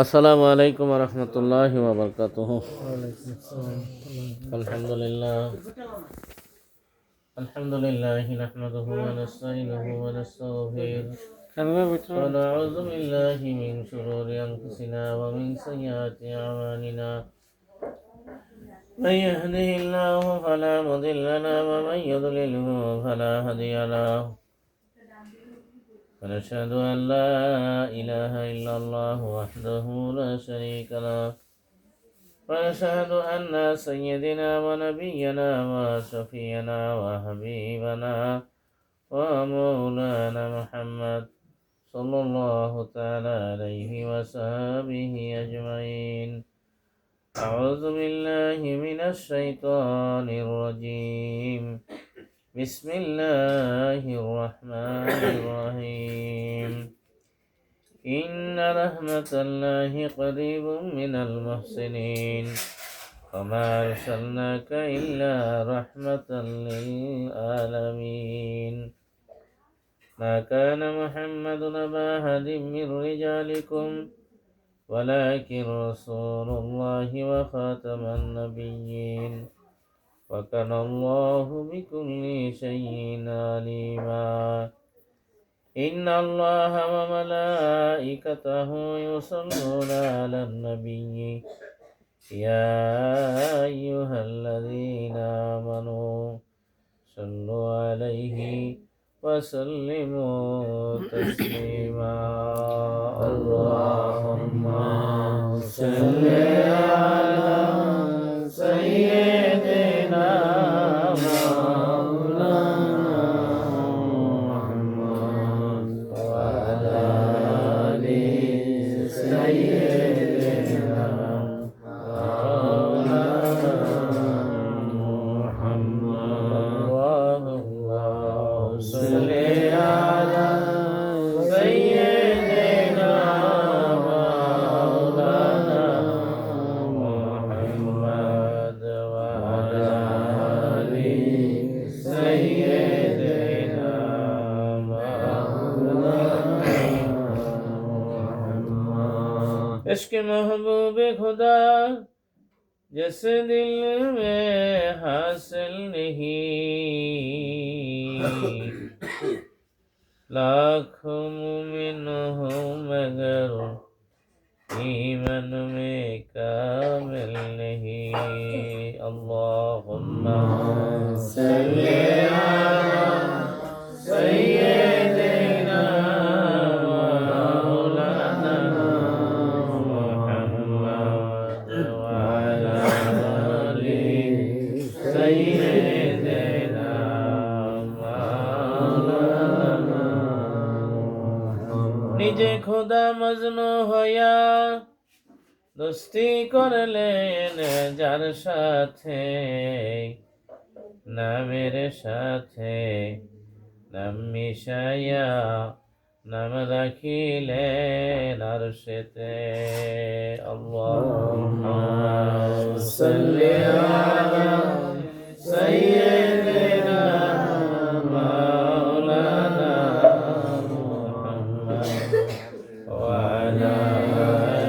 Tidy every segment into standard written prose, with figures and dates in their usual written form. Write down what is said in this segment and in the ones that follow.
আসসালামু আলাইকুম ওয়া রাহমাতুল্লাহি ওয়া বারাকাতুহু। আলহামদুলিল্লাহি নাহমাদুহু ওয়া নাস্তাইনুহু ওয়া নাস্তাগফিরুহ ওয়া নাউযু বিল্লাহি মিন শুরুরি আনফুসিনা ওয়া মিন sayyiati a'malina man yahdihillahu fala mudilla lahu wa man yudlilhu fala hadiya lahu. ونشهد أن لا إله إلا الله وحده لا شريك له ونشهد أن سيدنا ونبينا وشفينا وحبيبنا ومولانا محمد صلى الله تعالى عليه وصحبه أجمعين. أعوذ بالله من الشيطان الرجيم. بسم الله الرحمن الرحيم. إن رحمة الله قريب من المحسنين وما أرسلناك إلا رحمة للعالمين. ما كان محمد أبا أحد من رجالكم ولكن رسول الله وخاتم النبيين وكان الله بكل شيء عليما. إن الله وملائكته يصلون على النبي يا أيها الذين آمنوا صلوا عليه وسلموا تسليما. اللهم صل على سيدنا इश्क महबूब खुदा जिस दिल में हासिल नहीं, लाखों मुमिन हो मगर ईमान में कामिल नहीं. अल्लाहुम्मा सल्ली अला सय्यिदिना নিজে খোদা মজনু হইয়া দোস্তি করলেন যার সাথে, নামের সাথে নাম মিশাইয়া নাম রাখিলেন আরশেতে. আল্লাহুম্মা সাল্লি আলা সাইয়্যিদিনা মাওলানা মুহাম্মদ ওয়া আলা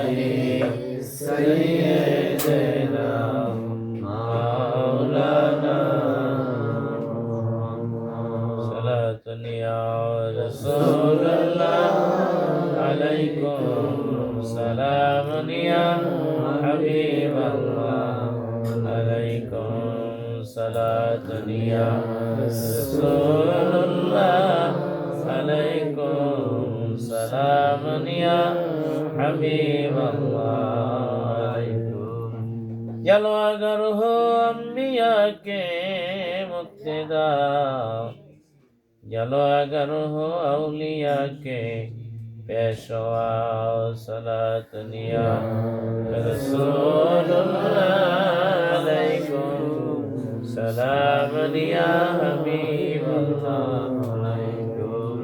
আলি সাইয়্যিদিনা মাওলানা মুহাম্মদ. সালাতুন ইয়া রাসূলুল্লাহ আলাইকুম সালামুন ইয়া হাবিবাল্লাহ আলাইকুম সালাতুন ইয়া রাসূলুল্লাহ আলাইকুম সালামুন ইয়া হাবিবাল্লাহ. जलवागर हो अंबिया के मुक्तिदा, जलवागर हो औलिया के पेशवा. सलातनिया रसूलुल्लाह अलैकुम सलामनिया हबीबल्लाह अलैकुम.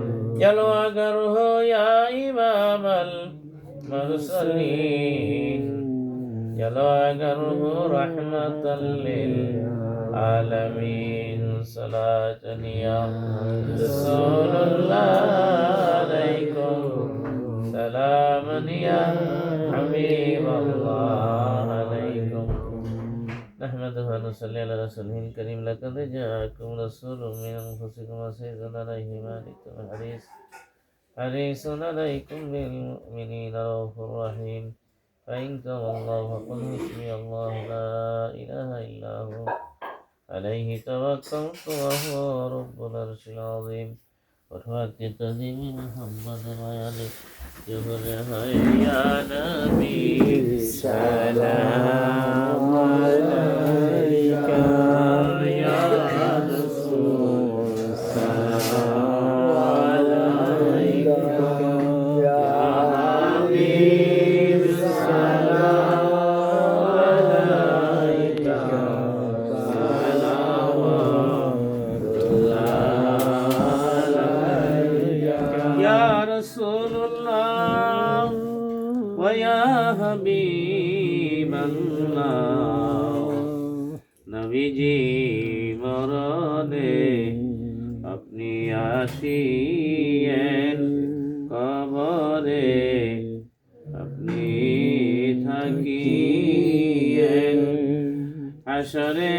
जलवागर हो या इमाम अल मुरसलीन, जलवागर हो रहमतल लिल आलमीन. सलातनिया रसूलुल्लाह अलैकुम سلاما يا حبيب الله عليكم نحمده ونصلي على رسوله الكريم لقد جاءكم رسول من أنفسكم عزيز عليه ما عنتم حريص عليكم بالمؤمنين رؤوف رحيم فإن تولوا فقل حسبي الله لا إله إلا هو عليه توكلت وهو رب العرش العظيم وتوكل تقديم محمد وعلي جبر يا نبي سلام عليك يا رسول سلام عليك يا حبيب سلام عليك يا رسول الله ويا حبيب الله নবীজি মরণে আপনি আসিয়েন কবরে আপনি থাকিয়েন হাসরে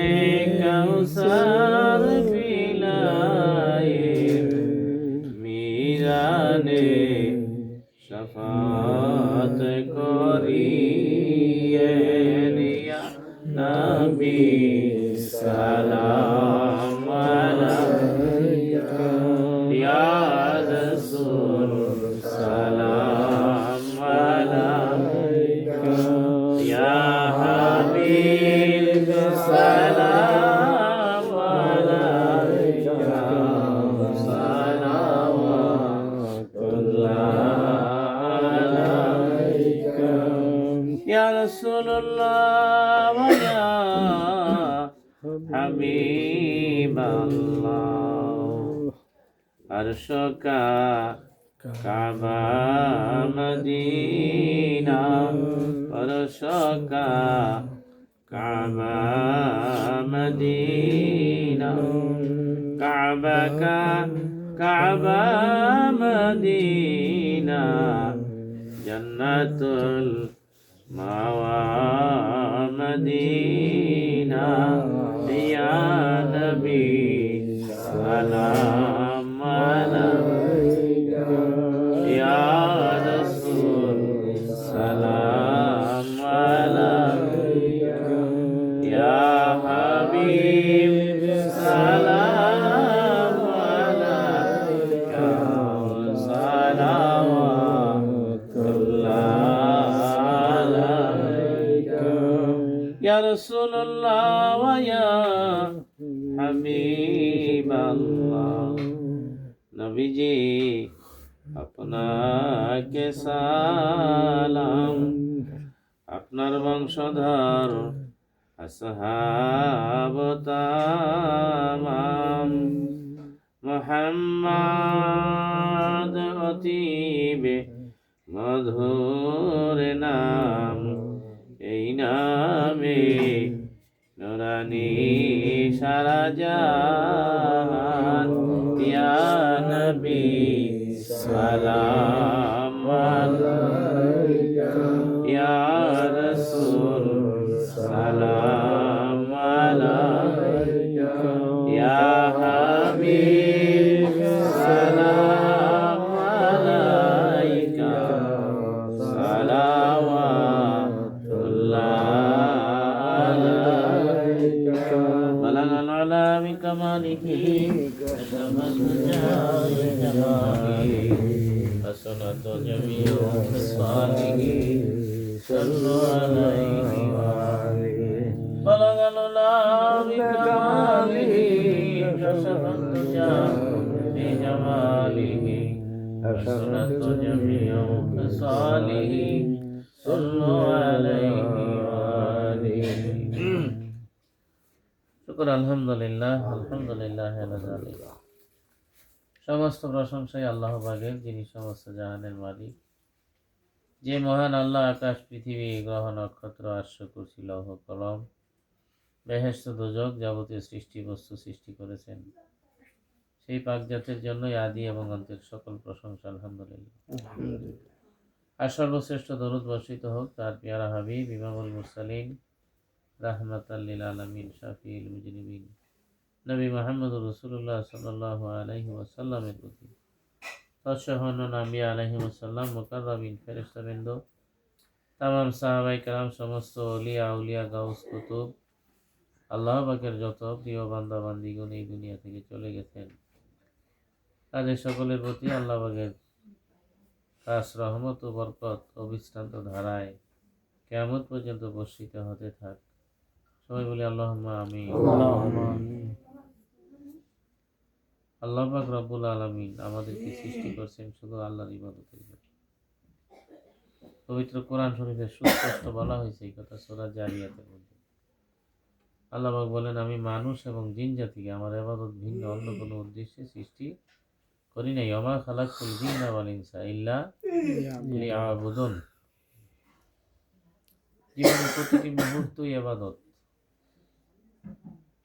কাউসার বিলায়েন মিরানে শাফাত করিয়েন ইয়া নবী সালাম আলাইকা ইয়া রাসূল সালাম আলাইকা ইয়া হাবিব সালাম আলাইকা يا رسول الله ويا حبيب الله عرشك كعبة مدينة عرشك كعبة مدينة كعبك كعبة مدينة جنة المأوى مدينة يا نبي سلام عليك يا رسول سلام عليك يا حبيب سلام عليك صلوات الله عليك يا رسول الله ويا حبيب الله নবীজি আপনাকে সালাম আপনার বংশধর আসহাব তামাম মুহাম্মদ অতিবে মধুর নাম এই নামে নুরানি সারা জাহান ইয়া নবী সালাম আলাইকা ইয়া রাসূল সালাম আলাইকা ইয়া হাবিব সালাম আলাইকা সালাওয়াতুল্লাহ আলাইকা বালাগাল আলা বিকামালিহি حسنة جميع خصاله صلوا عليه وآله بلغ العلا بكماله كشف الدجى بجماله حسنة جميع خصاله صلوا عليه وآله شكر الحمد لله الحمد لله على ذلك সমস্ত প্রশংসাই আল্লাহ পাকের, যিনি সমস্ত জাহানের মালিক, যে মহান আল্লাহ আকাশ পৃথিবী গ্রহ নক্ষত্র আশ্ব কুরসি লৌহ কলম বেহেশত দোজখ যাবতীয় সৃষ্টি বস্তু সৃষ্টি করেছেন, সেই পাক জাতের জন্যই আদি এবং অন্তের সকল প্রশংসা আলহামদুলিল্লাহ। আর সর্বশ্রেষ্ঠ দরুদ বর্ষিত হোক তার পেয়ারা হাবিব ইমামুল মুরসালিন রাহমাতাল লিল আলামিন শাফিউল মুজনিবিন নবী মুহাম্মদুর রাসূলুল্লাহ সাল্লাল্লাহু আলাইহি ওয়াসাল্লামের প্রতি তৎসহ অন্যান্য আম্বিয়া আলাইহিমুস সালাম, মুকাররামিন, ফেরেশতাবৃন্দ, তামাম সাহাবায়ে কেরাম, সমস্ত ওলিয়া আউলিয়া, গাউস, কুতুব, আল্লাহ পাকের যত প্রিয় বান্দা বান্দিগণ এই দুনিয়া থেকে চলে গেছেন, তাদের সকলের প্রতি আল্লাহ পাকের খাস রহমত ও বরকত অবিশ্রান্ত ধারায় কিয়ামত পর্যন্ত বর্ষিত হতে থাক। সবাই বলি আল্লাহুম্মা আমিন। আল্লাহ পাক রব্বুল আলামিন আমাদেরকে সৃষ্টি করছেন শুধু আল্লাহর ইবাদতের জন্য। পবিত্র কোরআন শরীফে সুস্পষ্ট বলা হয়েছে এই কথা সূরা জারিয়াতের মধ্যে। আল্লাহ পাক বলেন, আমি মানুষ এবং জিন জাতিকে আমার ইবাদত ভিন্ন অন্য কোনো উদ্দেশ্যে সৃষ্টি করি নাই। ওমা খালাকতুল জিন্না ওয়াল ইনসা ইল্লা লিয়াবুদুন। জীবনের প্রতিটি মুহূর্তই ইবাদত।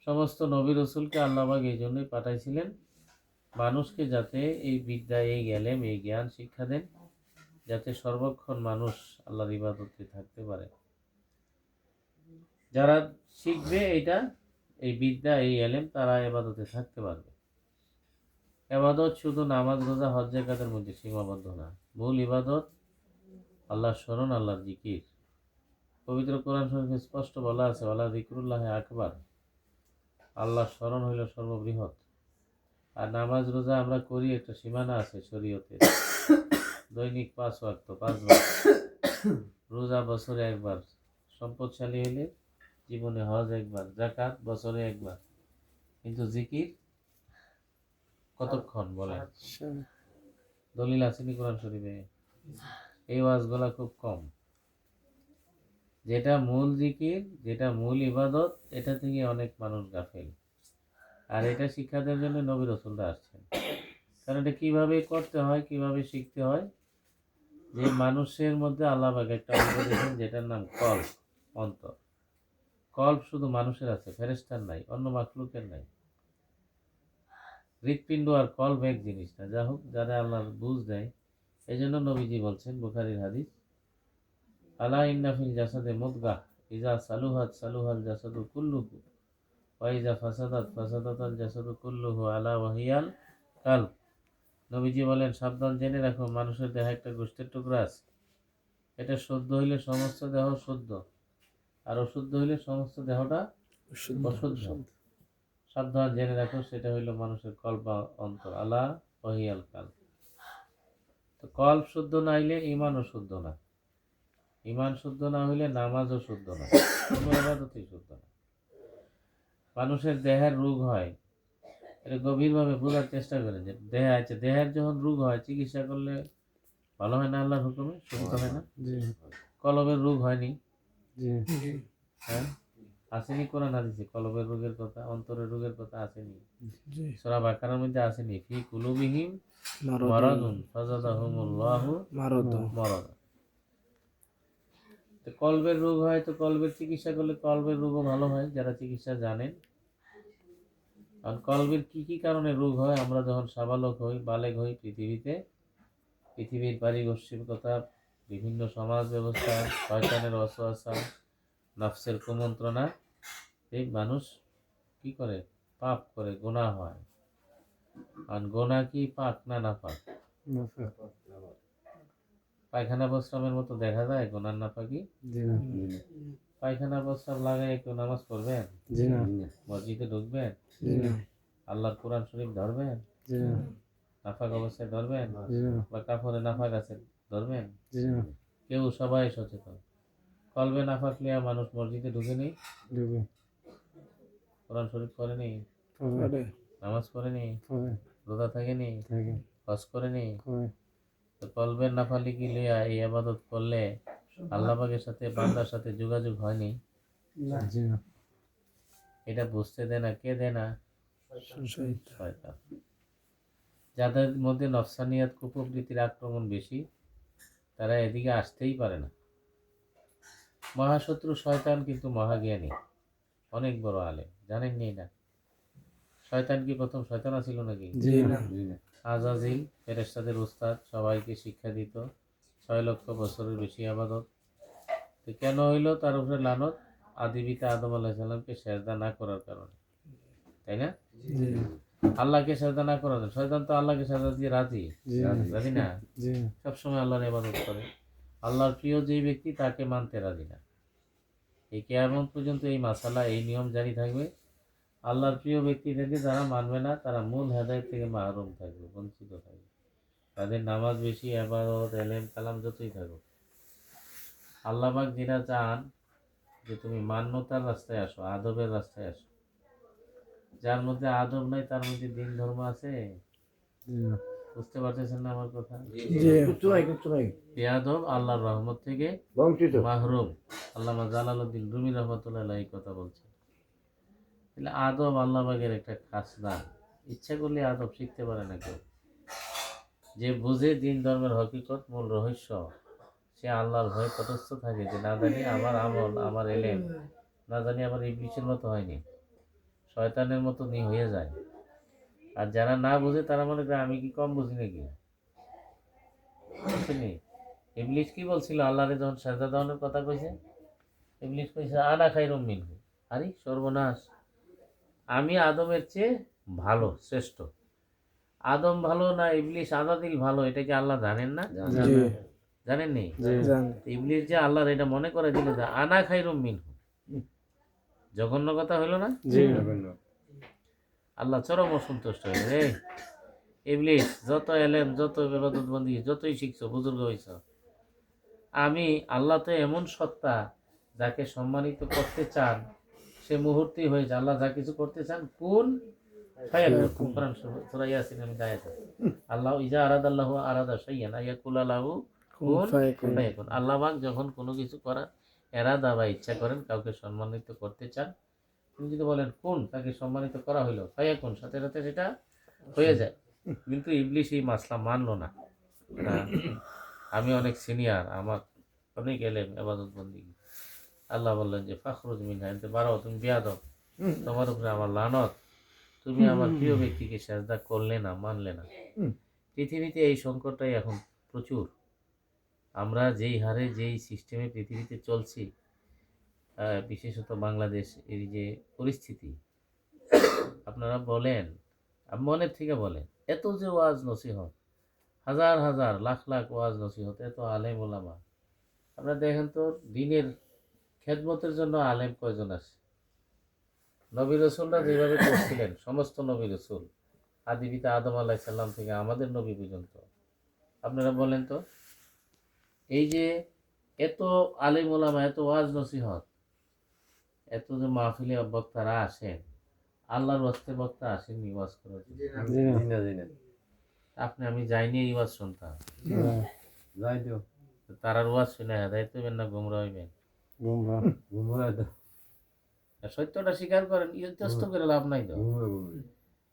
সমস্ত নবী রাসূলকে আল্লাহ পাক এই জন্যই পাঠাইছিলেন, মানুষকে যাতে এই বিদ্যা, এই জ্ঞান, এই জ্ঞান শিক্ষা দেন, যাতে সর্বক্ষণ মানুষ আল্লাহর ইবাদতে থাকতে পারে। যারা শিখবে এটা, এই বিদ্যা, এই এলেম, তারা ইবাদতে থাকতে পারবে। ইবাদত শুধু নামাজ, রোজা, হজ, যাকাতের মধ্যে সীমাবদ্ধ না। মূল ইবাদত আল্লাহর স্মরণ, আল্লাহর জিকির। পবিত্র কোরআন শরীফে স্পষ্ট বলা আছে, ওয়ালা যিকরুল্লাহি আকবার, আল্লাহর স্মরণ হইল সর্ববৃহৎ। আর নামাজ রোজা আমরা করি, একটা সীমানা আছে শরীয়তে, দৈনিক 5 ওয়াক্ত 5 বার, রোজা বছরে একবার, সম্পদশালী হলে জীবনে হজ একবার, যাকাত বছরে একবার। কিন্তু জিকির কতক্ষণ বলেন? দলিল আসেনি কোরআন শরীফে? এই ওয়াজগুলা খুব কম। যেটা মূল জিকির, যেটা মূল ইবাদত, এটা থেকে অনেক মানুষ গাফেল। আর এটা শিক্ষা দেওয়ার জন্য নবী রাসূলরা আসছেন। কারণ এটা কিভাবে করতে হয়, কিভাবে শিখতে হয়, যে মানুষের মধ্যে আল্লাহ পাক একটা অঙ্গ দিয়েছেন যেটার নাম কল্ব, অন্তর। কল্ব শুধু মানুষের আছে, ফেরেশতার নাই, অন্য মাখলুকের নাই। হৃৎপিণ্ড আর কল্ব এক জিনিস না। যা হোক, যারা আল্লাহর বুঝ দেয়, এই জন্য নবীজি বলছেন বুখারীর হাদিস, আলা ইন্না ফিল জাসাদে মুদগাহ ইজা সালুহাত সালুহাল জাসাদু কুল্লুহু ওয়া ইজা ফাসাদাত ফাসাদাতাল জাসাদু কুল্লুহু আলা ওয়াহিয়াল কালব। নবীজি বলেন, সাবধান জেনে রাখো, মানুষের দেহে একটা গোশতের টুকরা আছে, এটা শুদ্ধ হইলে সমস্ত দেহ শুদ্ধ, আর অশুদ্ধ হইলে সমস্ত দেহটা অশুদ্ধ। সাবধান জেনে রাখো, সেটা হইল মানুষের কল্ব বা অন্তর, আলা ওয়াহিয়াল কালব। তো কল্ব শুদ্ধ না হইলে ইমানও শুদ্ধ না, ইমান শুদ্ধ না হইলে নামাজও শুদ্ধ না, কোনো ইবাদতই শুদ্ধ না। মানুষের দেহের রোগ হয়, এটা গভীরভাবে বোঝার চেষ্টা করেন যে দেহে আছে, দেহের যখন রোগ হয় চিকিৎসা করলে ভালো হয় না আল্লাহর হুকুমে, সুস্থ হয় না? কলবের রোগ হয়নি? হ্যাঁ, আসেনি কোরআন হাদিসে কলবের রোগের কথা, অন্তরের রোগের কথা আসেনি? সূরা বাকারার মধ্যে আসেনি, ফি কুলুবিহিম মারাদুন ফাযাদাহুমুল্লাহু মারাদা। তো কলবের রোগ হয়, তো কলবের চিকিৎসা করলে কলবের রোগও ভালো হয়, যারা চিকিৎসা জানেন। কারণ কলবের কি কি কারণে রোগ হয়, আমরা যখন সাবালক হই, বালেগ হই, পৃথিবীর পারিপার্শ্বিকতা, বিভিন্ন সমাজ ব্যবস্থা, শয়তানের ওয়াসওয়াসা, নফসের কুমন্ত্রণা, এই মানুষ কি করে? পাপ করে, গুনাহ হয়। আর গুনাহ কি পাক না নাপাক? পায়খানা প্রস্রাবের মতো দেখা যায় গুনাহ নাপাকি? পায়খানা প্রস্রাব লাগাই কেউ নামাজ পড়বেন? মসজিদে ঢুকবেন? আল্লাহর কোরআন শরীফ ধরবেন? নাফাক অবস্থায় ধরবেন? বা কাপড়ে নাফাক আছে ধরবেন? কেউ, সবাই সচেতন। কলবে নাফাক লিয়া মানুষ মসজিদে ঢুকে নেই, কোরআন শরীফ পড়েনি, নামাজ পড়েনি, রোজা থাকেনি, হজ করেনি। তো কলবের নাফালিকি লিয়া এই ইবাদত করলে আল্লাহ পাকের সাথে, বান্দার সাথে যোগাযোগ হয়নি? এটা বুঝতে দেয় না, কে দেয় না? শয়তান। যাদের মধ্যে নফসানিয়াত, কুপ্রবৃত্তির আক্রমণ বেশি, তারা এদিকে আসতেই পারে না। মহাশত্রু শয়তান কিন্তু মহাজ্ঞানী, অনেক বড় আলেম, জানেননি না? শয়তান কি প্রথম শয়তান ছিল নাকি? আজাজিল ফেরেশতাদের উস্তাদ, সবাইকে শিক্ষা দিত, 6 লক্ষ বছরের বেশি আবাদত। তো কেন হইল তার উপরে লানত? আদি পিতা আদম আলাইহিস সালামকে সেজদা না করার কারণে, তাই না? আল্লাহকে সেজদা না করার, শয়তান তো আল্লাহকে সেজদা দিয়ে রাজি না, সবসময় আল্লাহর ইবাদত করে। আল্লাহর প্রিয় যেই ব্যক্তি তাকে মানতে রাজি না। এই কিয়ামত পর্যন্ত এই মাসালা, এই নিয়ম জারি থাকবে। আল্লাহর প্রিয় ব্যক্তিদেরকে যারা মানবে না তারা মূল হেদায়েত থেকে মাহরুম থাকবে, বঞ্চিত থাকবে। তাদের নামাজ বেশি, ইবাদত, ইলম, কালাম যতই থাকুক, আল্লাহ পাক যেটা চান যে তুমি মান্যতার রাস্তায় আসো, আদবের রাস্তায় আসো। যার মধ্যে আদব নাই তার মধ্যে দিন ধর্ম আছে? বুঝতে পারতেছেন না আমার কথা? বেয়াদব আল্লাহর রহমত থেকে মাহরুম। আল্লামা জালালউদ্দিন রুমি রহমতুল্লাহ আলাইহি এই কথা বলছেন। তাহলে আদব আল্লাহ পাকের একটা খাস দান। ইচ্ছা করলে আদব শিখতে পারে না কেউ। যে বুঝে দিন ধর্মের হকিকত, মূল রহস্য, সে আল্লাহর ভয়ে তটস্থ থাকে যে না জানি আমার আমল, আমার এলেম না জানি আবার ইবলীসের মতো হয়নি, শয়তানের মতো হয়ে যায়। আর যারা না বুঝে তারা মনে করে আমি কি কম বুঝি নাকি? বুঝছেন? ইবলীস কি বলছিল আল্লাহরে যখন সাজদা দেওয়ানোর কথা কইছে? ইবলীস কইছে আনা খায়রুম মিনহু। আরে সর্বনাশ, আমি আদমের চেয়ে ভালো, শ্রেষ্ঠ। আদম ভালো না ইবলীস আজাদিল ভালো, এটা কি আল্লাহ জানেন না? জানেননি? ইবলীস যে আল্লাহর এটা মনে করে দিল যে আনা খায়রুম মিনহু, জঘন্য কথা হইল না? আল্লাহ চরম অসন্তুষ্ট হইল। রে ইবলীস, যত এলেম, যত ইবাদত বন্দি, যতই শিখছো, বুজুর্গ হইছ, আমি আল্লাহ তো এমন সত্তা, যাকে সম্মানিত করতে চান সে মুহূর্তেই হয়েছে। আল্লাহ যা কিছু করতে চান কোন আল্লাহ ইজা আরাদাল্লাহু আরাদা শাইআন আয়াকুল লাহু কুন ফায়াকুন। আল্লাহ পাক যখন কোনো কিছু করার এরাদা বা ইচ্ছা করেন, কাউকে সম্মানিত করতে চান, তিনি যদি বলেন কোন, তাকে সম্মানিত করা হইলো, ফায়াকুন, সাথে সাথে সেটা হয়ে যায়। কিন্তু ইবলীস এই মাসলা মানলো না। আমি অনেক সিনিয়র, আমার অনেক এলেম, ইবাদত বন্দেগী। আল্লাহ বললেন যে ফাখরুজ মিনহা, এতে বারো, তুমি বিয়াদব, তোমার উপরে আমার লানত, তুমি আমার প্রিয় ব্যক্তিকে সেজদা করলে না, মানলে না। পৃথিবীতে এই সংকটটাই এখন প্রচুর। আমরা যেই হারে, যেই সিস্টেমে পৃথিবীতে চলছি, বিশেষত বাংলাদেশ এর যে পরিস্থিতি, আপনারা বলেন, মনের থেকে বলেন, এত যে ওয়াজ নসিহত, হাজার হাজার লাখ লাখ ওয়াজ নসিহত, এত আলেম ওলামা, আপনারা দেখেন তো দিনের খেদমতের জন্য আলেম কয়জন আছে? নবী রসুলরা যেভাবে করছিলেন, সমস্ত নবী রসুল, আদি পিতা আদম আলাইহিস সালাম থেকে আমাদের নবী পর্যন্ত, আপনারা বলেন তো, এই যে এত আলেম ওলামা, এত ওয়াজ নসিহত, এত যে মাহফিলে বক্তারা আসেন, আল্লাহর ওয়াস্তে বক্তা আসেননি ওয়াজ করার জন্য? আপনি আমি যাইনি এই ওয়াজ শুনতাম, তারার ওয়াজ শুনে হেদায়েত হইবেন না গুমরা হইবেন? সত্যটা স্বীকার করেন, ইতস্ত করে লাভ নাই তো।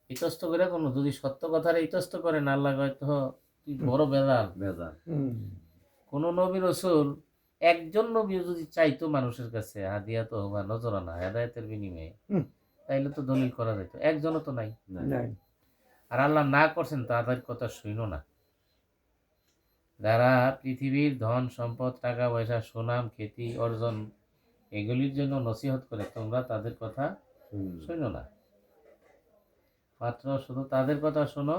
ইতস্ত করে কোনো, যদি সত্য কথার ইতস্ত করেন, আল্লাহ হয়তো তুই বড় বেজাল। কোন নবী রসুল, একজন নবী যদি চাইতো মানুষের কাছে হাদিয়া তো বা নজরানা হেদায়েতের বিনিময়ে, তাইলে তো দলিল করা যেত। একজনও তো নাই। আর আল্লাহ না করছেন, তাদের কথা শুনো না। যারা পৃথিবীর ধন সম্পদ, টাকা পয়সা, সুনাম, খ্যাতি অর্জন, এগুলির জন্য নসিহত করে, তোমরা তাদের কথা শুনো না, মাত্র শুধু তাদের কথা শোনো।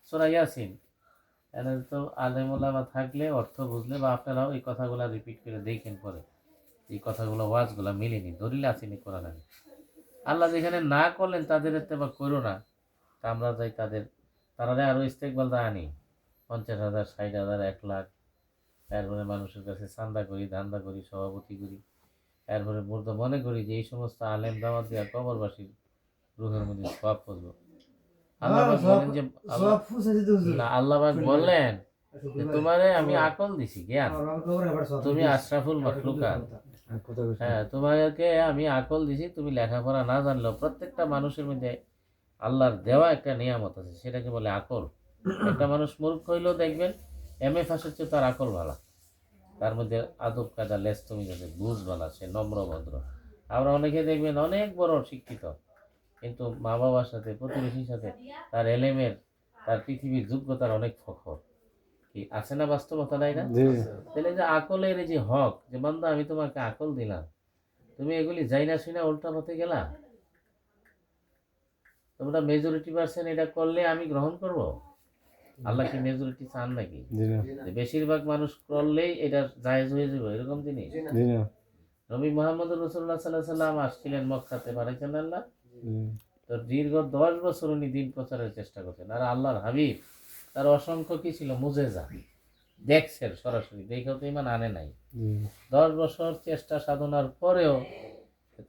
সূরা ইয়াসিন, এদের তো আলেম ওলামা থাকলে, অর্থ বুঝলে, বা আপনারাও এই কথাগুলো রিপিট করে দেখেন, পরে এই কথাগুলো ওয়াজগুলো মিলেনি, দলিল আসেনি কোরআনে। আল্লাহ যেখানে না করলেন তাদের ইত্তেবা করো না, তা আমরা যাই তারা আরো ইস্তেকবাল দা আনি, 50,000, 60,000, 1 লাখ, এরপরে মানুষের কাছে চান্দা করি, ধান্দা করি, সভাপতি করি, এরপরে মনে করি যে এই সমস্ত আলেম দাওয়াত দেওয়া কবরবাসীর রুহের মধ্যে সওয়াব পড়বে। আল্লাহ বলেন যে, আল্লাহ বললেন যে তোমারে আমি আকল দিছি, জ্ঞান, তুমি আশরাফুল মাখলুকাত, হ্যাঁ, তোমাকে আমি আকল দিছি। তুমি লেখাপড়া না জানলেও প্রত্যেকটা মানুষের মধ্যে আল্লাহর দেওয়া একটা নিয়ামত আছে, সেটাকে বলে আকল। একটা মানুষ মূর্খ হইলেও দেখবেন MA ফাঁসের চেয়ে তার আকল ভালো, তার মধ্যে আদব কায়দা, লেস তুমি যাতে বুঝ ভালো, সে নম্র ভদ্র। আমরা অনেকে দেখবেন অনেক বড় শিক্ষিত, কিন্তু মা বাবার সাথে, প্রতিবেশীর সাথে তার এলেমের, তার পৃথিবীর যোগ্যতার অনেক ফখর, কি আছে না বাস্তবতা নাই না? জি তাহলে যে আকলের এই যে হক, যে বান্দা আমি তোমাকে আকল দিলাম, তুমি এগুলি যাই না শুনে উল্টা পথে গেলা, তোমরা মেজরিটি পার্সেন্ট এটা করলে আমি গ্রহণ করব? আল্লাহ কি মেজরিটি চান নাকি? জি না যে বেশিরভাগ মানুষ করলেই এটা জায়েজ হয়ে যাবে এরকম জিনিস? জি না নবী মোহাম্মদ রাসূলুল্লাহ সাল্লাল্লাহু আলাইহি সাল্লাম আসছিলেন মক্কাতে, পাঠাইছেন আল্লাহ। জি তো দীর্ঘ 10 বছর উনি দিন প্রচারের চেষ্টা করছেন। আর আল্লাহর হাবিব তার অসংখ্য কি ছিল? মুজেজা দেখছেন সরাসরি, দেখেও তো ইমান আনে নাই। জি 10 বছর চেষ্টা সাধনার পরেও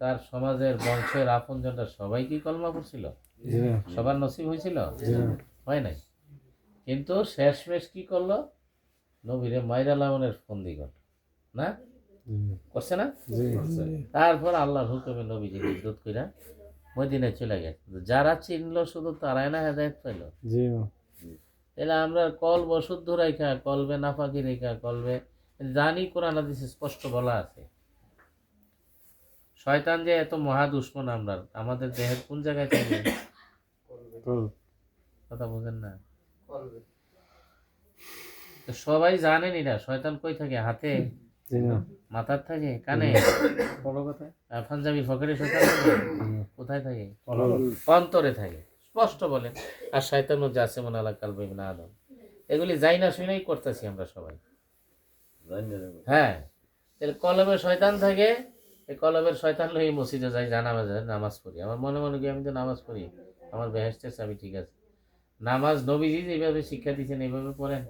তার সমাজের বংশের আপনজনরা সবাই কি কলমা পড়ছিল? জি না সবার নসিব হয়েছিল? জি না হয় নাই। কিন্তু শেষমেশ কি করলো? নবীরে মাইরা লাউনের ফন্দি করল না, করছে না? জি তারপর আল্লাহর হুকুমে নবীজি হিজরত কইরা মদিনায় চলে গেছে। যারা চিনলো শুধু তারাই না হেদায়েত পাইল। জি না তাহলে আমরা কলব শুদ্ধ রাখা, কলবে নাফাকি রেখা, কলবে জানি কোরআন হাদিসে স্পষ্ট বলা আছে শয়তান যে এত মহা দুশমন, আমরা আমাদের দেহের কোন জায়গায় থাকে কল কথা বুঝেন না? তো সবাই জানেন এটা, শয়তান কই থাকে? হাতে, জি না মাথার থাকে, কানে, বড় কথা পাঞ্জাবি ফকেটে শয়তান থাকে? কোথায় থাকে? অন্তরে থাকে, স্পষ্ট বলেন। আর শয়তান মধ্যে আছে মনে আল্লাহ কালবে না আদম। এগুলি যাই না শুনেই করতেছি আমরা সবাই। হ্যাঁ, তাহলে কলবে শয়তান থাকে, এই কলবের শয়তান লই মসজিদে যাই, জানাজা নামাজ পড়ি, আমার মনে মনে কি আমি তো নামাজ পড়ি, আমার বেহেশতের চাবি ঠিক আছে। নামাজ নবীজি এইভাবে শিক্ষা দিচ্ছেন, এইভাবে পড়েন,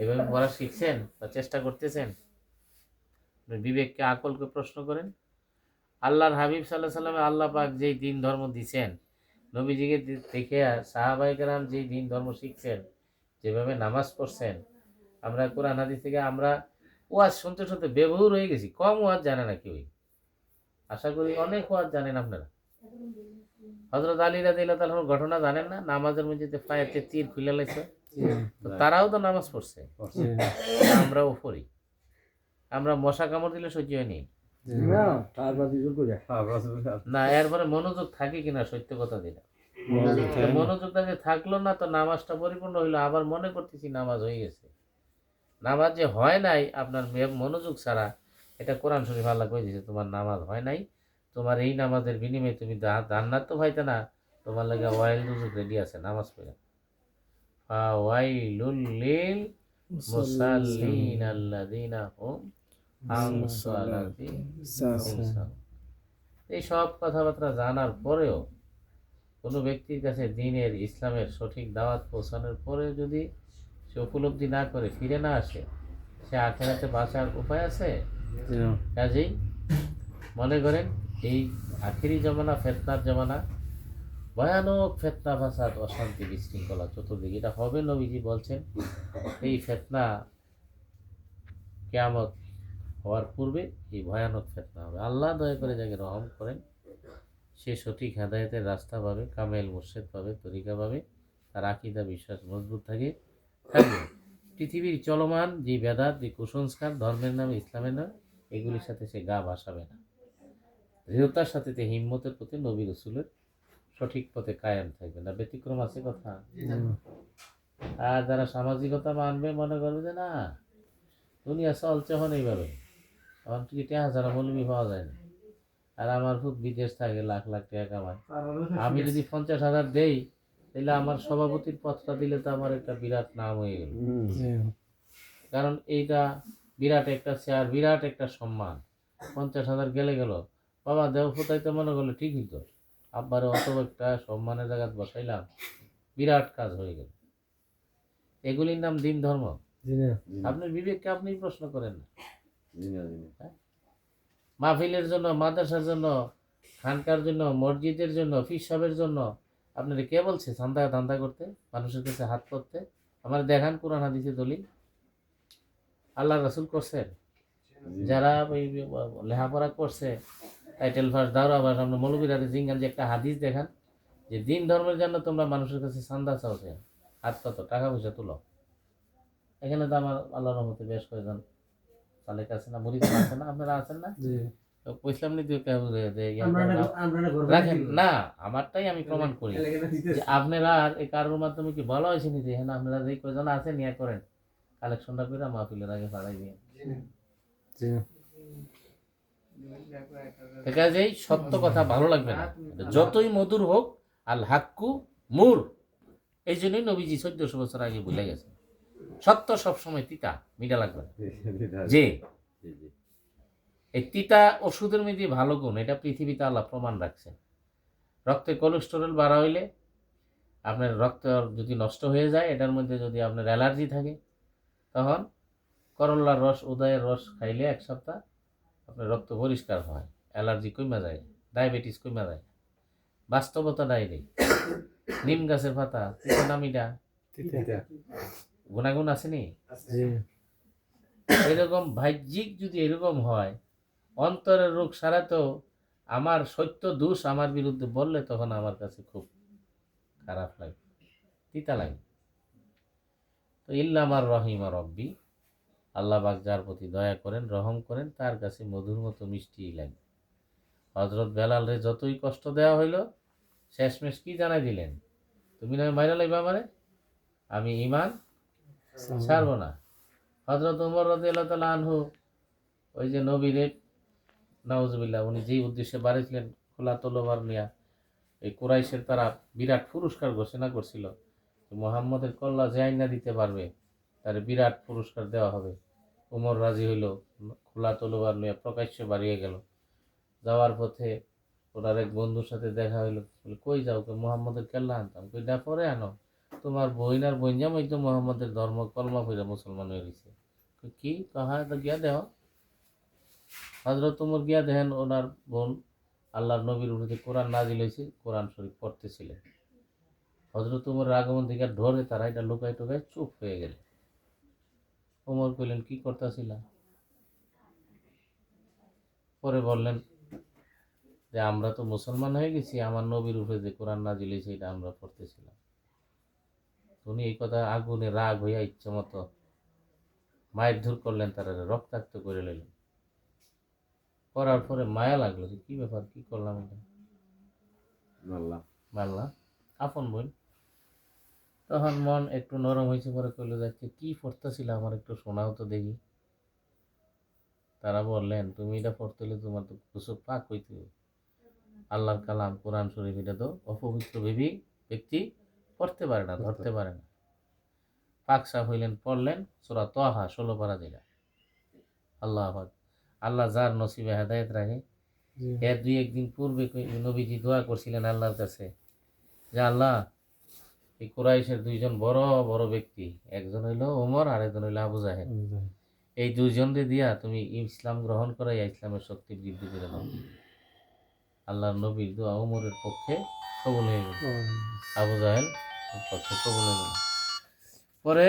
এইভাবে পড়া শিখছেন বা চেষ্টা করতেছেন? বিবেককে আকলকে প্রশ্ন করেন। আল্লাহর হাবিব সাল্লাহ সাল্লামে আল্লাহ পাক যেই দিন ধর্ম দিছেন, নবীজিকে দেখে সাহাবায়ে কেরাম যেই দিন ধর্ম শিখছেন, যেভাবে নামাজ পড়ছেন, আমরা কোরআন হাদিস থেকে আমরা ওয়াজ শুনতে শুনতে বেবহুর হয়ে গেছি। কম ওয়াজ জানে না কেউই, আশা করি অনেক ওয়াজ জানেন আপনারা। হযরত আলী রাদিয়াল্লাহু তাআলার ঘটনা জানেন না? নামাজের মধ্যে যে পায়েতে তীর খুলে লাইছে, তো তারাও তো নামাজ পড়ছে, আমরাও পড়ি। আমরা মশা কামড় দিলে সহ্য হয়নি না, এরপরে মনোযোগ থাকে কিনা সত্য কথা দিলাম। মনোযোগটা যে থাকলো না, তো নামাজটা পরিপূর্ণ হইলো। আবার মনে করতেছি নামাজ হয়ে গেছে। নামাজ যে হয় নাই আপনার মনোযোগ ছাড়া, এটা কোরআন শরীফ আল্লাহ কই দিয়েছে, তোমার নামাজ হয় নাই, তোমার এই নামাজের বিনিময়ে তুমি জান্নাত তো পাইতে না, তোমার লাগে ওয়াইল রুজুক রেডি আছে, নামাজ পড়ে। ফাওয়াইলুল লিল মুসাল্লিন আল্লাযিনা হুম আন সালাতিহিম সাহুন। এই সব কথাবার্তা জানার পরেও কোনো ব্যক্তির কাছে দিনের ইসলামের সঠিক দাওয়াত পৌঁছানোর পরে যদি সে উপলব্ধি না করে, ফিরে না আসে, সে আখেরাতে বাঁচার উপায় আছে? কাজেই মনে করেন এই আখেরি জমানা ফেতনার জমানা, ভয়ানক ফেতনা ফাসাদ, অশান্তি, বিশৃঙ্খলা চতুর্দিকে, এটা হবে। নবীজি বলছেন এই ফেতনা কিয়ামত হওয়ার পূর্বে এই ভয়ানক ফেতনা হবে। আল্লাহ দয়া করে যাকে রহম করেন, সে সঠিক হেদায়েতের রাস্তা পাবে, কামেল মুর্শেদ পাবে, তরিকা পাবে, তার আকীদা বিশ্বাস মজবুত থাকবে। পৃথিবীর চলমান যে বেদাত, যে কুসংস্কার, ধর্মের নামে, ইসলামের নামে, এগুলির সাথে সে গা ভাসাবে না। দৃঢ়তার সাথে তে হিম্মতের প্রতি নবী রসুলের সঠিক পথে কায়েম থাকবে না। ব্যতিক্রম আছে কথা। আর যারা সামাজিকতা মানবে, মনে করবে যে না দুনিয়া চলছে হন এইভাবে, আমার টিকিটে হাজারা মৌলবি পাওয়া যায় না, আর আমার খুব বিদেশ থাকে, লাখ লাখ টাকা কামায়, আমি যদি 50,000 দেই, তাহলে আমার সভাপতির পদটা দিলে তো আমার একটা বিরাট নাম হয়ে গেল। কারণ এইটা বিরাট একটা চেয়ার, বিরাট একটা সম্মান। 50,000 গেলে গেল, বাবা দেহ ফুটাইতে মনে করলে ঠিকই তো, আব্বারে অত একটা সম্মানের জায়গা বসাইলাম, বিরাট কাজ হয়ে গেল। এগুলির নাম দিন ধর্ম? আপনার বিবেককে আপনি প্রশ্ন করেন না। মাহফিলের জন্য, মাদ্রাসার জন্য, খানকার জন্য, মসজিদের জন্য, পীর সাহেবের জন্য আপনারা কে বলছে ধান্দা ধান্দা করতে, মানুষের কাছে হাত করতে? আমার দেখান কোরআন হাদিসে দলিল। আল্লাহ রাসূল করছেন? যারা ওই লেখাপড়া করছে, টাইটেল ভাস, দাওরা ভাস, আমরা মৌলবীর হাদিস জিঙ্গান, যে একটা হাদিস দেখান যে দিন ধর্মের জন্য তোমরা মানুষের কাছে চান্দা চাওছে, হাত কত, টাকা পয়সা তুলো। এখানে তো আমার আল্লাহর রহমতে বেশ কয়েকজন সালেক আছে না, মুরিদ আছে না, আপনারা আছেন না? কইসলাম নি রাখেন না, আমারটাই আমি প্রমাণ করি যে আপনারা এই কারোর মাধ্যমে কি বলা হয়েছে নি যে হ্যাঁ আপনারা যে কয়জন আছেন ইয়া করেন, কালেকশনটা করে মাহফিলের আগে পাঠাই দিয়ে। জি না দেখা যায় সত্য কথা ভালো লাগবে না, যতই মধুর হোক, আল হাক্কু মুর। এই জন্যই নবীজি 1400 বছর আগে ভুলে গেছে, সত্য সবসময় তিতা, মিঠা লাগবে না। যে এই তিতা ওষুধের মধ্যে ভালো গুণ, এটা পৃথিবীতে আল্লাহ প্রমাণ রাখছে। রক্তে কোলেস্টেরল বাড়া হইলে, আপনার রক্ত যদি নষ্ট হয়ে যায়, এটার মধ্যে যদি আপনার অ্যালার্জি থাকে, তখন করল্লার রস, উদয়ের রস খাইলে 1 সপ্তাহ আপনার রক্ত পরিষ্কার হয়, অ্যালার্জি কমে যায়, ডায়াবেটিস কমে যায়। বাস্তবতা ডাইরে নিম গাছের পাতা নামিটা গুণাগুণ আসেনি। জি এরকম বাহ্যিক যদি এরকম হয়, অন্তরের রোগ সারাতেও আমার সত্য দোষ আমার বিরুদ্ধে বললে তখন আমার কাছে খুব খারাপ লাগে, তিতা লাগে। তো ইল্লামার রহিম রব্বি, আল্লাহ পাক যার প্রতি দয়া করেন, রহম করেন, তার কাছে মধুর মতো মিষ্টিই লাগে। হযরত বেলাল রে যতই কষ্ট দেওয়া হইল, শেষমেশ কি জানাই দিলেন, তুমি নয় মাইরা লাইবা আমারে, আমি ঈমান ছাড়বো না। হযরত ওমর রাদিয়াল্লাহু তাআলা আনহু, ওই যে নবীরে নাউজুবিল্লাহ, উনি যেই উদ্দেশ্যে বাড়িছিলেন খোলা তলোয়ার নিয়া, এই কুরাইশের তারা বিরাট পুরস্কার ঘোষণা করছিল, মুহাম্মদের কল্লা যে আইনা দিতে পারবে তার বিরাট পুরস্কার দেওয়া হবে। ওমর রাজি হইল, খোলা তলোয়ার নিয়ে প্রকাশ্যে বাড়িয়ে গেল। যাওয়ার পথে ওনার এক বন্ধুর সাথে দেখা হইলো, বলে কই যাও? মুহাম্মদের কেল্লা আনতাম। কই না, পরে আনো, তোমার বইন আর বইনজামাই তো মুহাম্মদের ধর্ম কলমা পড়ে মুসলমান হয়ে গেছে। কি কাহা, তো গিয়া দেহ। হযরত ওমর গিয়া দেখেন ওনার বোন আল্লাহর নবীর উপরে কোরআন নাজিল হয়েছে, কোরআন শরীফ পড়তেছিলেন। হযরত ওমরের আগমন থেকে ধরে তারা এটা লুকাই টুকাই চুপ হয়ে গেল। ওমর কইলেন, কি করতেছিলা? পরে বললেন যে আমরা তো মুসলমান হয়ে গেছি, আমার নবীর উপরে যে কোরআন নাজিল হয়েছে এটা আমরা পড়তেছিলাম। উনি এই কথা আগুনে রাগ হইয়া ইচ্ছা মতো মায়ের ধুর করলেন, তারা রক্তাক্ত করে লইলেন। করার পরে মায়া লাগলো যে কি ব্যাপার, কি করলাম এটা, মারলাম আপন বোন। তখন মন একটু নরম হয়েছে, পরে কইল যাচ্ছে কি পড়তেছিল আমার একটু শোনাও তো দেখি। তারা বললেন, তুমি এটা পড়তে হলে তোমার তো গোসল পাক হইতে হবে, আল্লাহর কালাম কোরআন শরীফ, এটা তো অপবিত্র ব্যক্তি পড়তে পারে না, ধরতে পারে না। পাক সাফ হইলেন, পড়লেন সূরা তাহা 16 পারা দিলা। আল্লাহ আল্লাহ যার নসিবে হেদায়েত রাখে। এর 2-1 দিন পূর্বে নবীজি দোয়া করছিলেন আল্লাহর কাছে, যে আল্লাহ, এই কুরাইশের 2 জন বড় বড় ব্যক্তি, একজন হইল ওমর আর একজন হইল আবু জাহেল, এই 2 জনকে দিয়া তুমি ইসলাম গ্রহণ করাইয়া ইসলামের শক্তি বৃদ্ধি করে দাও। আল্লাহর নবীর দোয়া ওমরের পক্ষে কবুল হয়ে গেল, আবু জাহেল পক্ষে কবুল হয়ে গেল। পরে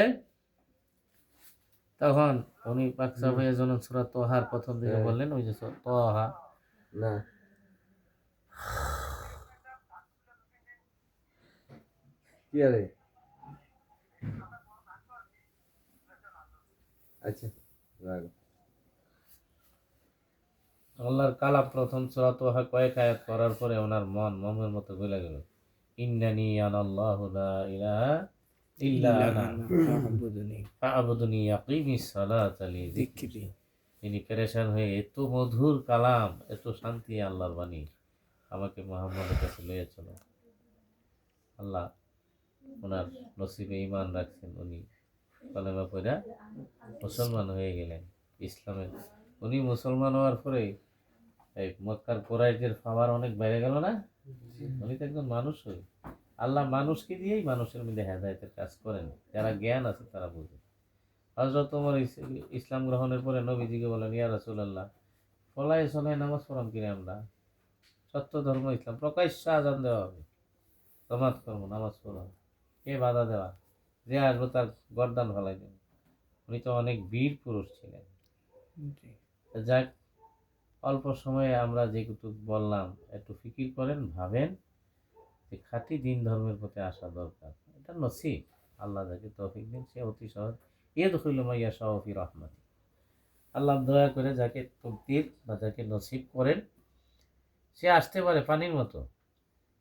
তখন উনি পাকসা হয়ে যখন সূরা তাহার প্রথম দিকে বললেন, ওই যে তাহা না কি আরে আচ্ছা রাগ আল্লাহর কালাম প্রথম সূরা তাহা কয়েক আয়াত করার পরে ওনার মন মোমের মতো গলে গেল। ইন্নানি আনাল্লাহু লা ইলাহা ইল্লা আনা ফা'বুদুনি আকিমিস সালাতা লিযিকরি। তিনি পেরেশান হয়ে, এত মধুর কালাম, এত শান্তি আল্লাহর বাণী, আমাকে মুহাম্মদের কাছে লইয়া চলো। আল্লাহ ওনার নসিবে ঈমান রাখছেন, উনি কালেমা পড়া মুসলমান হয়ে গেলেন ইসলামের। উনি মুসলমান হওয়ার পরে এই মক্কার কুরাইশদের পাওয়ার অনেক বেড়ে গেল না? উনি তো একজন মানুষ হয়ে, আল্লাহ মানুষকে দিয়েই মানুষের মধ্যে হেদায়েতের কাজ করেন, যারা জ্ঞান আছে তারা বুঝে। হযরত ওমর ইসলাম গ্রহণের পরে নবীজিকে বলেন, ইয়া রাসূলুল্লাহ, ফলায় সলায় নামাজ পড়াম কিনে আমরা, সত্য ধর্ম ইসলাম, প্রকাশ্যে আজান দেওয়া হবে, জমাত করবো, নামাজ পড়া, কে বাধা দেওয়া, যে আসবো তার গর্দান ফেলাই দেবে। উনি তো অনেক বীর পুরুষ ছিলেন। যাক, অল্প সময়ে আমরা যেটুকু বললাম একটু ফিকির করেন, ভাবেন যে খাঁটি দিন ধর্মের প্রতি আসা দরকার। এটা নসিব, আল্লাহ যাকে তৌফিক দেন সে অতি সহজ ইয়াদখুলু মান ইয়াশাউ ফি রাহমাতি। আল্লাহ দয়া করে যাকে তকদির বা যাকে নসিব করেন সে আসতে পারে পানির মতো।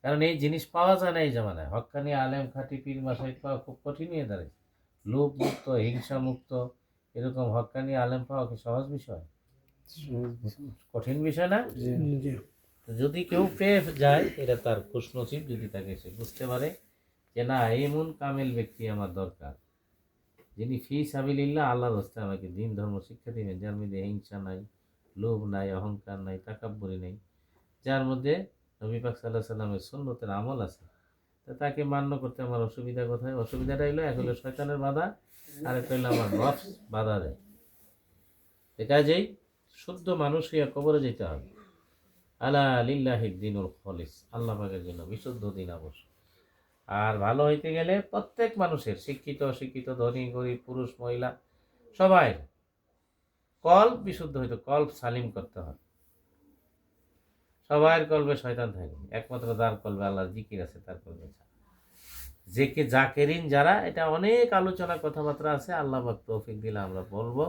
কারণ এই জিনিস পাওয়া যায় না এই জামানায়, হক্কানি আলেম খাঁটি পীর মাশাইখ পাওয়া খুব কঠিন হয়ে দাঁড়ায়। লোভ মুক্ত, হিংসা মুক্ত এরকম হক্কানি আলেম পাওয়া কি সহজ বিষয়? কঠিন বিষয় না? তো যদি কেউ পেয়ে যায় এটা তার খুশনসিব, যদি তাকে সে বুঝতে পারে যে না এমন কামেল ব্যক্তি আমার দরকার, যিনি ফি সাবিলিল্লাহ আল্লাহর রাস্তায় আমাকে দিন ধর্ম শিক্ষা দিবেন, যার মধ্যে হিংসা নাই, লোভ নাই, অহংকার নাই, তাকাব্বুরি নাই, যার মধ্যে নবী পাক সাল্লাল্লাহু আলাইহি সাল্লামের সুন্নতের আমল আছে, তো তাকে মান্য করতে আমার অসুবিধা কোথায়? অসুবিধাটা হইলো এক হলো শয়তানের বাধা, আর একটা হইলো আমার নফস বাধা দেয়। কাজেই শুদ্ধ মানুষ হইয়া কবরে যেতে হবে। আলা লিল্লাহি দ্বীনুল খালিস, আল্লাহ পাকের জন্য বিশুদ্ধ দিন আবশ্যক। আর ভালো হইতে গেলে প্রত্যেক মানুষের, শিক্ষিত অশিক্ষিত, ধনী গরিব, পুরুষ মহিলা, সবাই কল্ব বিশুদ্ধ হইতে, কল্ব সালিম করতে হবে। সবার কলবে শয়তান থাকে, একমাত্র যার কলবে আল্লাহর জিকির আছে তার কলবে ছাড়া। জেকে জাকেরিন যারা, এটা অনেক আলোচনা কথাবার্তা আছে, আল্লাহ পাক তৌফিক দিলে আমরা বলবো।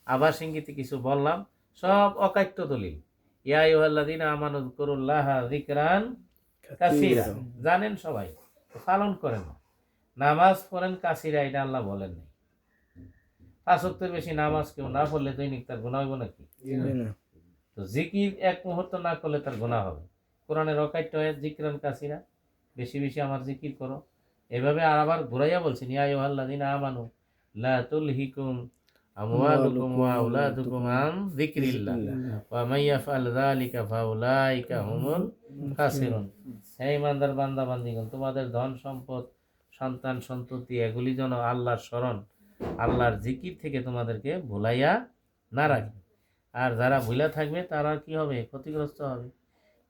আবার সিঙ্গিতে কিছু বললাম, সব অকাট্য দলিল। ইয়া আইয়ুহাল্লাযীনা আমানু যকুরুল্লাহা যিকরান কাসীরা, জানেন সবাই, পালন করেন না। নামাজ পড়েন কাসীরা, এটা আল্লাহ বলেন নাই। 5 ওয়াক্তের বেশি নামাজ কেউ না পড়লে দৈনিক তার গুনাহ হইব নাকি? তো জিকির এক মুহূর্ত না করলে তার গুনাহ হবে। কোরআনের অকাট্য আয়াত যিকরান কাসীরা, বেশি বেশি আমার জিকির করো। এভাবে আর আবার ঘুরাইয়া বলছেন, ইয়া আইয়ুহাল্লাযীনা আমানু লা তুলহিকুম আমওয়ালুকুম ওয়া আওলাদুকুম আন যিকরিল্লাহ ওয়া মান ইয়াফআল যালিকা ফাউলাইকা হুমুল খাসিরুন। হে ইমানদার বান্দা বান্দীগণ, তোমাদের ধন সম্পদ, সন্তান সন্ততি এগুলি যেন আল্লাহর স্মরণ, আল্লাহর জিকির থেকে তোমাদেরকে ভুলাইয়া না রাখে। আর যারা ভুলা থাকবে তারা কি হবে? ক্ষতিগ্রস্ত হবে।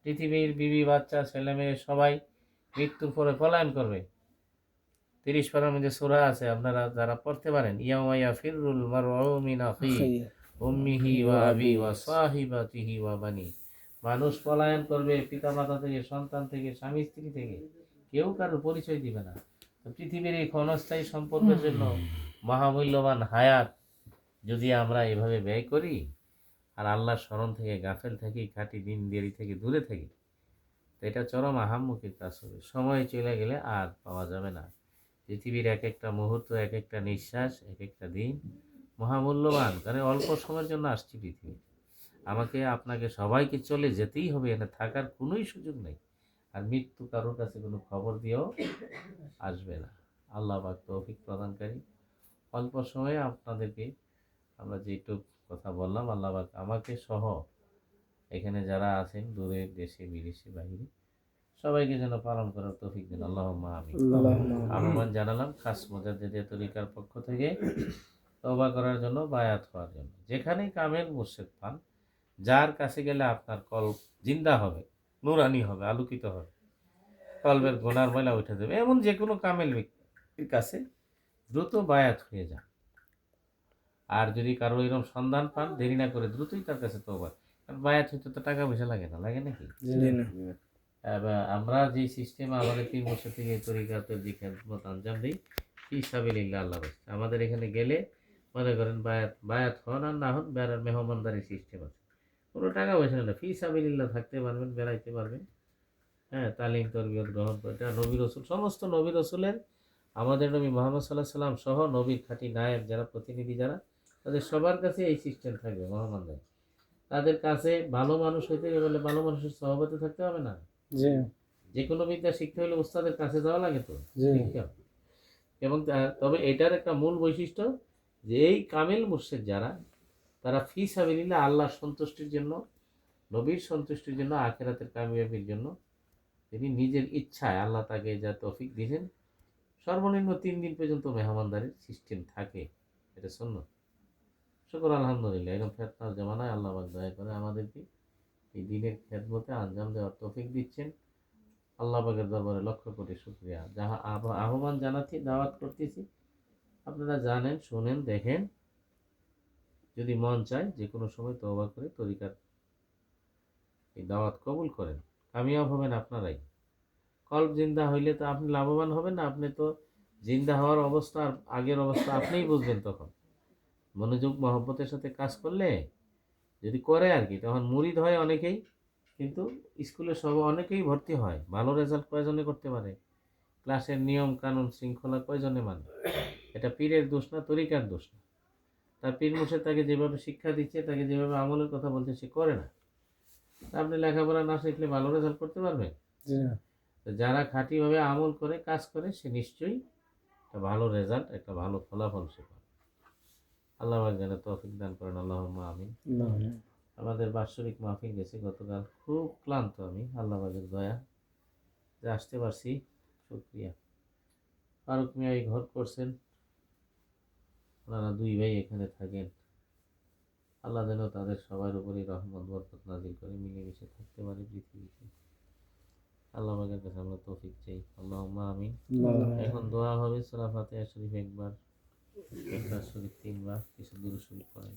পৃথিবীর বিবি বাচ্চা ছেলে মেয়ে সবাই মৃত্যুর পরে পলায়ন করবে। 30 পারার মধ্যে সূরা আছে, আপনারা যারা পড়তে পারেন, ইয়াউমা ইয়াফিরুল মারউ মিন আখিহি উম্মিহি ওয়া আবি ওয়া সাহিবাতিহি ওয়া বানি। মানুষ পলায়ন করবে পিতা মাতা থেকে, সন্তান থেকে, স্বামী স্ত্রী থেকে, কেউ কারোর পরিচয় দিবে না। তো পৃথিবীর এই ক্ষণস্থায়ী সম্পর্কের জন্য মহামূল্যবান হায়াত যদি আমরা এভাবে ব্যয় করি আর আল্লাহর স্মরণ থেকে গাফেল থাকি, খাঁটি দিন দেরি থেকে দূরে থাকি, তো এটা চরম আহাম্মকের কাজ হবে। সময় চলে গেলে আর পাওয়া যাবে না। পৃথিবীর এক একটা মুহূর্ত, এক একটা নিঃশ্বাস, এক একটা দিন মহামূল্যবান। কারণ অল্প সময়ের জন্য আসছি পৃথিবী, আমাকে আপনাকে সবাইকে চলে যেতেই হবে, এখানে থাকার কোনোই সুযোগ নেই। আর মৃত্যু কারোর কাছে কোনো খবর দিয়েও আসবে না। আল্লাহ পাক তৌফিক প্রদানকারী। অল্প সময়ে আপনাদেরকে আমরা যেটুক কথা বললাম, আল্লাহ পাক আমাকে সহ এখানে যারা আছেন দূরে, দেশে বিদেশে বাইরে, সবাইকে যেন পালন করার তৌফিক দিন। আল্লাহুম্মা আমিন। আহ্বান জানালাম খাস মুজাদ্দিদিয়া তরিকার পক্ষ থেকে তওবা করার জন্য, বায়াত হওয়ার জন্য। যেখানে কামেল মুর্শিদ পান, যার কাছে গেলে আপনার কলব জিন্দা হবে, নুরানি হবে, আলোকিত হবে, কলবের গুনার ময়লা উঠে যাবে, এমন যে কোনো কামেল ব্যক্তির কাছে দ্রুত বায়াত হয়ে যান। আর যদি কারো এরকম সন্ধান পান, দেরি না করে দ্রুতই তার কাছে তওবা। কারণ বায়াত হইতে তো টাকা পয়সা লাগে না, লাগে নাকি? আমরা যে সিস্টেমে আমাদের 3 বছর থেকে তরিকাতের যে খেদমত আঞ্জাম দিই, ফি সাবিলিল্লাহ, আল্লাহ রাস্তায়, আমাদের এখানে গেলে মনে করেন বায়াত হন আর না হন, বেড়ার মেহমানদারি সিস্টেম আছে, কোনো টাকা পয়সা না, ফি সাবিলিল্লাহ থাকতে পারবেন, বেড়াইতে পারবেন। হ্যাঁ, তালিম তরবিয়ত গ্রহণ করে, এটা নবী রসুল, সমস্ত নবী রসুলের, আমাদের নবী মুহাম্মদ সাল্লাল্লাহু আলাইহি সাল্লাম সহ নবীর খাঁটি নায়েব যারা, প্রতিনিধি যারা, তাদের সবার কাছে এই সিস্টেম থাকবে মেহমানদারি। তাদের কাছে ভালো মানুষ হইতে গেলে ভালো মানুষের সহবতে থাকতে হবে না? যে কোনো বিদ্যা শিখতে হলে উস্তাদের কাছে যাওয়া লাগে তো, শিখতে হবে। এবং তবে এটার একটা মূল বৈশিষ্ট্য যে এই কামেল মুর্শিদ যারা, তারা ফি সাবিলিল্লাহ, আল্লাহর সন্তুষ্টির জন্য, নবীর সন্তুষ্টির জন্য, আখিরাতের কামিয়াবির জন্য তিনি নিজের ইচ্ছায়, আল্লাহ তাকে যা তৌফিক দিয়েছেন, সর্বনিম্ন 3 দিন পর্যন্ত মেহমানদারির সিস্টেম থাকে। এটা সুন্নাত। শুকর আলহামদুলিল্লাহ, এরকম ফেতনার জামানায় আল্লাহ পাক দয়া করে আমাদেরকে এই দিনের খেদমতে আঞ্জাম দেওয়ার তৌফিক দিচ্ছেন। আল্লাহ পাকের দরবারে লক্ষ কোটি শুকরিয়া। যাহা আহ্বান জানাচ্ছি, দাওয়াত করতেছি, আপনারা জানেন, শোনেন, দেখেন। যদি মন চায় যে কোনো সময় তওবা করে তরিকার এই দাওয়াত কবুল করেন, কামিয়াব হবেন আপনারাই। কল্ব জিন্দা হইলে তো আপনি লাভবান হবেন না, আপনি তো জিন্দা হওয়ার অবস্থা আর আগের অবস্থা আপনিই বুঝবেন। তখন মনোযোগ মহব্বতের সাথে কাজ করলে, যদি করে আর কি, তখন মুরিদ হয় অনেকেই, কিন্তু স্কুলে সব অনেকেই ভর্তি হয়। ভালো রেজাল্ট কয়জনে করতে পারে? ক্লাসের নিয়ম কানুন শৃঙ্খলা কয়জনে মানে? এটা পীরের দোষ না, তরিকার দোষ না। তার পীর মুর্শিদ তাকে যেভাবে শিক্ষা দিচ্ছে, তাকে যেভাবে আমলের কথা বলছে, সে করে না। তা আপনি লেখাপড়া না শিখলে ভালো রেজাল্ট করতে পারবেন? জি না। তো যারা খাঁটিভাবে আমল করে, কাজ করে, সে নিশ্চয়ই একটা ভালো রেজাল্ট, একটা ভালো ফলাফল সে পাবে। আল্লাহ পাক যেন তৌফিক দান করেন, আল্লাহুম্মা আমিন। আমাদের বাৎসরিক মাহফিল গেছে গতকাল, খুব ক্লান্ত আমি, আল্লাহ পাকের দয়া যে আসতে পারছি, শুকরিয়া। ফারুক মিয়া এই ঘর করছেন, ওনারা দুই ভাই এখানে থাকেন। আল্লাহ যেন তাদের সবার উপরই রহমত বরকত নাজিল করে মিলেমিশে থাকতে পারে পৃথিবীতে। আল্লাহ পাকের কাছে আমরা তৌফিক চাই, আল্লাহুম্মা আমিন। এখন দোয়া হবে, সূরা ফাতিহা শরীফ একবার, ইখলাস শরীফ 3 বার, কিছু দুরূদ শরীফ পড়েন।